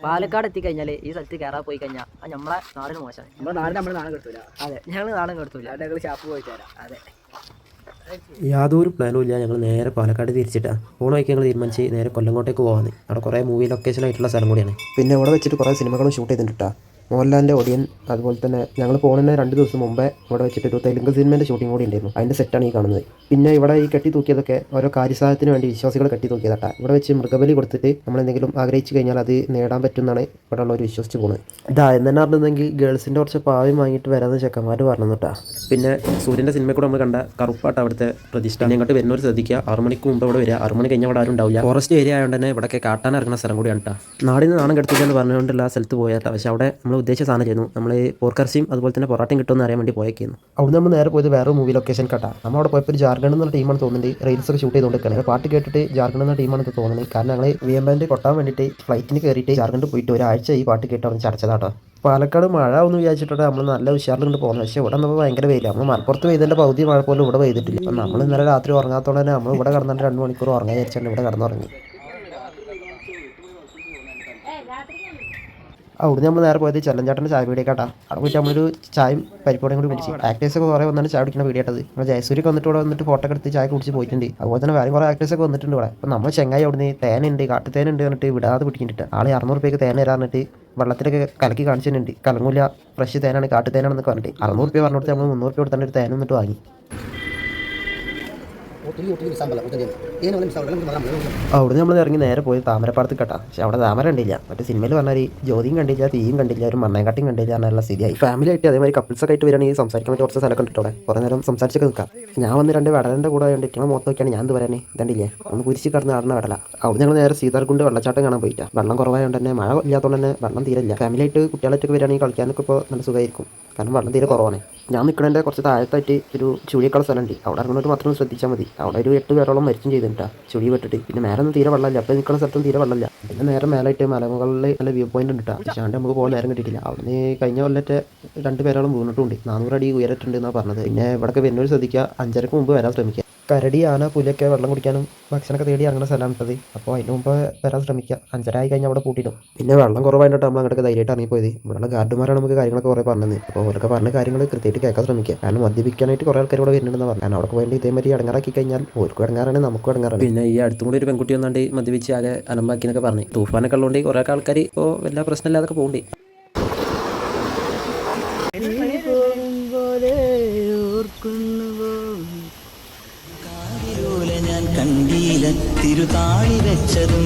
പാലക്കാട് എത്തിക്കഴിഞ്ഞാൽ ഈ സ്ഥലത്ത് കയറാൻ പോയി കഴിഞ്ഞാൽ നമ്മളെ നാടിന് മോശമാണ്. നമ്മുടെ നാട് കിട്ടൂല. അതെ, ഞങ്ങൾ നാടൻ കിടത്തൂല. ഷാപ്പ് പോയിട്ട് തരാം. അതെ, യാതൊരു പ്ലാനും ഇല്ല. ഞങ്ങൾ നേരെ പാലക്കാട് തിരിച്ചിട്ടാണ് പോണ വഴിക്ക് ഞങ്ങൾ തീരുമാനിച്ച് നേരെ കൊല്ലങ്കോട്ടേക്ക് പോകാമെന്ന്. അവിടെ കുറേ മൂവി ലൊക്കേഷൻ ആയിട്ടുള്ള സ്ഥലം കൂടിയാണ്. പിന്നെ ഇവിടെ വെച്ചിട്ട് കുറേ സിനിമകളും ഷൂട്ട് ചെയ്തിട്ടാ. മോഹൻലാലിൻ്റെ ഒടിയൻ, അതുപോലെ തന്നെ ഞങ്ങൾ പോകുന്നതിന് 2 ദിവസം മുമ്പേ ഇവിടെ വെച്ചിട്ട് ഒരു തെലുങ്ക് സിനിമേൻ്റെ ഷൂട്ടിംഗ് കൂടി ഉണ്ടായിരുന്നു. അതിൻ്റെ സെറ്റാണ് ഈ കാണുന്നത്. പിന്നെ ഇവിടെ ഈ കെട്ടി തൂക്കിയതൊക്കെ ഓരോ കാര്യസാധനത്തിന് വേണ്ടി വിശ്വാസികൾ കെട്ടി തൂക്കിയതാട്ടാ. ഇവിടെ വെച്ച് മൃഗബലി കൊടുത്തിട്ട് നമ്മളെന്തെങ്കിലും ആഗ്രഹിച്ചു കഴിഞ്ഞാൽ അത് നേടാൻ പറ്റുമെന്നാണ് ഇവിടെ ഉള്ളവർ വിശ്വസിച്ച് പോകുന്നത്. ഇതാ എന്നെ പറഞ്ഞെങ്കിൽ ഗേൾസിൻ്റെ കുറച്ച് പാവം വാങ്ങിയിട്ട് വരാമെന്ന് ചെക്കന്മാർ പറഞ്ഞു കേട്ടാ. പിന്നെ സൂര്യൻ്റെ സിനിമയിൽ കൂടെ നമ്മൾ കണ്ട കറുപ്പാട്ട് അവിടുത്തെ പ്രതിഷ്ഠ. ഇങ്ങോട്ട് വരുന്നവർ ശ്രദ്ധിക്കുക, 6 മണിക്ക് മുമ്പ് ഇവിടെ വരിക. 6 മണി കഴിഞ്ഞാൽ അവിടെ ആരും ഉണ്ടാവില്ല. ഫോറസ്റ്റ് ഏരിയ ആയതുകൊണ്ട് തന്നെ ഇവിടെയൊക്കെ കാട്ടാൻ ഇറങ്ങുന്ന സ്ഥലം കൂടിയാണ് കേട്ടോ. നാടിന് നാണം കെടുത്തില്ലെന്ന് പറഞ്ഞുകൊണ്ടുള്ള ആ സ്ഥലത്ത് പോയാട്ടാ. പക്ഷേ അവിടെ നമ്മൾ ഉദ്ദേശിച്ച സാധനം ചെയ്യുന്നു. നമ്മൾ പോർക്കർച്ചിയും അതുപോലെ തന്നെ പൊറാട്ടയും കിട്ടുമെന്ന് അറിയാൻ വേണ്ടി പോയേക്കുന്നു. അവിടെ നമ്മൾ നേരെ പോയത് വേറെ മൂവി ലൊക്കേഷൻ കേട്ടാ. നമ്മൾ അവിടെ പോയപ്പോൾ ഒരു ജാർഖണ്ഡ് എന്നുള്ള ടീമാണ് തോന്നുന്നുണ്ട് റീൽസ് ഒക്കെ ഷൂട്ട് ചെയ്തുകൊണ്ടിരിക്കുകയാണ്. പാട്ട് കേട്ടിട്ട് ജാർഖണ്ഡ് എന്ന ടീമാണ് തോന്നുന്നത്. കാരണം ഞങ്ങൾ വിയമ്പാൻഡ് കൊട്ടാൻ വേണ്ടിയിട്ട് ഫ്ലൈറ്റിന് കയറിയിട്ട് ജാർഖണ്ഡ് പോയിട്ട് ഒരാഴ്ച ഈ പാട്ട് കേട്ട് അവിടെ ചടച്ചതാട്ടോ. പാലക്കാട് മഴ ഒന്ന് വിചാരിച്ചിട്ട് നമ്മൾ നല്ല ഉഷാറിൽ കൊണ്ട് പോകുന്നത്. പക്ഷേ ഇവിടെ നമ്മൾ ഭയങ്കര വെയിലാണ്. നമ്മൾ മലപ്പുറത്ത് പെയ്തതിൻ്റെ പകുതി മഴ പോലും ഇവിടെ പെയ്തിട്ടില്ല. അപ്പം നമ്മൾ ഇന്നലെ രാത്രി ഉറങ്ങാത്തോടെ തന്നെ നമ്മൾ ഇവിടെ കിടന്നിട്ട് 2 മണിക്കൂർ ഉറങ്ങാൻ വിചാരിച്ചാണ് ഇവിടെ കിടന്നുറങ്ങി. അവിടെ നമ്മൾ നേരെ പോയത് ചെല്ലഞ്ചാട്ടൻ്റെ ചായ പീടിയേക്കാട്ടാ. അവിടെ പോയിട്ട് നമ്മളൊരു ചായയും പരിപ്പോടെയും കൂടി കുടിച്ച്. ആക്ടേഴ്സൊക്കെ കുറേ വന്നാണ് ചായ കുടിക്കുന്ന വീഡിയോട്ടത്. നമ്മൾ ജയസൂര്യൊക്കെ വന്നിട്ട് ഇവിടെ വന്നിട്ട് ഫോട്ടോ എടുത്ത് ചായ കുടിച്ച് പോയിട്ടുണ്ട്. അതുപോലെ തന്നെ വേറെ കുറേ ആക്ടേഴ്സൊക്കെ വന്നിട്ടുണ്ട് ഇവിടെ. അപ്പം നമ്മൾ ചെങ്ങായി അവിടുന്ന് തേനുണ്ട്, കാട്ടുതേനുണ്ട് പറഞ്ഞിട്ട് വിടാതെ പിടിക്കുന്നുണ്ട്. ആൾ 600 രൂപയ്ക്ക് തേൻ തരാന്നിട്ട് വെള്ളത്തിലൊക്കെ കലക്കി കാണിച്ചിട്ടുണ്ട്. കലങ്ങൂല, ഫ്രഷ് തേനാണ്, കാട്ടുതേനാണെന്നൊക്കെ പറഞ്ഞിട്ട് 600 രൂപ പറഞ്ഞു കൊടുത്ത് നമ്മൾ 300 രൂപ കൊടുത്തിട്ട് ഒരു തേൻ വന്നിട്ട് വാങ്ങി. അവിടെ നമ്മൾ ഇറങ്ങി നേരെ പോയി താമരപ്പാടത്ത് കേട്ടാ. പക്ഷെ അവിടെ താമര കണ്ടില്ല. മറ്റേ സിനിമയിൽ പറഞ്ഞാൽ ജ്യോതിയും കണ്ടില്ല, തീയും കണ്ടില്ല, ഒരു മണ്ണേക്കാട്ടിയും കണ്ടില്ല എന്നുള്ള സ്ഥിതിയായി. ഫാമിലി ആയിട്ട് അതേമാതിരി കപ്പിൾസൊക്കെ ആയിട്ട് വരികയാണെങ്കിൽ സംസാരിക്കാൻ പറ്റിയ കുറച്ച് സ്ഥലമൊക്കെ ഉണ്ട് അവിടെ. കുറേ നേരം സംസാരിച്ചൊക്കെ നിൽക്കാം. ഞാൻ വന്ന് 2 വടലിൻ്റെ കൂടെ വേണ്ടിയിട്ട് മുഖത്ത് നോക്കിയാണ് ഞാൻ പറയാനേ ഇതണ്ടില്ലേ ഒന്ന് കുരിശി കിടന്ന് ആടുന്ന കടല. അവിടെ ഞങ്ങൾ നേരെ സീതാർകുണ്ട് വെള്ളച്ചാട്ടം കാണാൻ പോയിട്ടാ. വെള്ളം കുറവായതുകൊണ്ട് തന്നെ മഴ ഇല്ലാത്തതുകൊണ്ട് തന്നെ വെള്ളം തീരില്ല. ഫാമിലി ആയിട്ട് കുട്ടികളായിട്ടൊക്കെ വരികയാണെങ്കിൽ കളിക്കാനൊക്കെ ഇപ്പോൾ നല്ല സുഖമായിരിക്കും. കാരണം വെള്ളം തീരെ കുറവാണ്. ഞാൻ നിൽക്കണതിൻ്റെ കുറച്ച് താഴത്തായിട്ട് ഒരു ചുഴിയൊക്കെയുള്ള സ്ഥലമുണ്ട്. അവിടെ ഇറങ്ങുന്നവർ മാത്രം ശ്രദ്ധിച്ചാൽ മതി. അവിടെ ഒരു 8 പേരോളം മരിച്ചും ചെയ്തിട്ടാ ചുഴി പെട്ടിട്ട്. പിന്നെ മേലെ ഒന്നും തീരെ വെള്ളമില്ല. അപ്പോൾ നിൽക്കുന്ന സ്ഥലത്തും തീരെ വെള്ളമില്ല. പിന്നെ നേരെ മേലായിട്ട് മലമുകളിൽ നല്ല വ്യൂ പോയിന്റ് ഉണ്ട് കേട്ടോ. പക്ഷേ അവിടെ നമുക്ക് പോകാൻ നേരം കിട്ടിയിട്ടില്ല. അവിടുന്ന് കഴിഞ്ഞ കൊല്ലത്തെ 2 പേരോളം വീണിട്ടുണ്ട്. 400 അടി ഉയരട്ടുണ്ട് എന്നാണ് പറഞ്ഞത്. പിന്നെ ഇവിടെയൊക്കെ വരുന്നവർ ശ്രദ്ധിക്കുക, 5:30 മുമ്പ് വരാൻ ശ്രമിക്കുക. കരടി, ആന, പുലിയൊക്കെ വെള്ളം കുടിക്കാനും ഭക്ഷണമൊക്കെ തേടി ഇറങ്ങുന്ന സ്ഥലമാണിട്ടത്. അപ്പോൾ അതിന് മുമ്പ് വരാൻ ശ്രമിക്കുക. 5:30 ആയി കഴിഞ്ഞാൽ അവിടെ പൂട്ടിയിടും. പിന്നെ വെള്ളം കുറവായിട്ട് നമ്മൾ അങ്ങോട്ട് ധൈര്യമായിട്ട് ഇറങ്ങിപ്പോയത്. ഇവിടെയുള്ള ഗാർഡുമാരാണ് നമുക്ക് കാര്യങ്ങളൊക്കെ കുറേ പറഞ്ഞത്. അപ്പോൾ അവരൊക്കെ പറഞ്ഞ കാര്യങ്ങൾ കൃത്യമായിട്ട് കേൾക്കാൻ ശ്രമിക്കുക. കാരണം മദ്യപിക്കാനായിട്ട് കുറേ ആൾക്കാർ ഇവിടെ വരുന്നുണ്ടെന്ന് പറഞ്ഞു. കാരണം അവിടെ പോയിട്ട് ഇതേമാതിരി ഇടങ്ങാറാക്കി കഴിഞ്ഞാൽ ഓർക്കും ഇടങ്ങാറാണ്, നമുക്കും ഇടങ്ങാറാണ്. പിന്നെ ഈ അടുത്തും കൂടി ഒരു പെൺകുട്ടി വന്നാണ്ട് മദ്യപിച്ച് ആകെ അലമ്പാക്കി എന്നൊക്കെ പറഞ്ഞു. തൂഫാനൊക്കെ ഉള്ളതുകൊണ്ട് കുറേ ആൾക്കാർ ഇപ്പോൾ എല്ലാ പ്രശ്നമില്ലാതൊക്കെ പോകുന്നുണ്ട്. ഞാൻ കണ്ടീല തിരുതാളി വെച്ചതും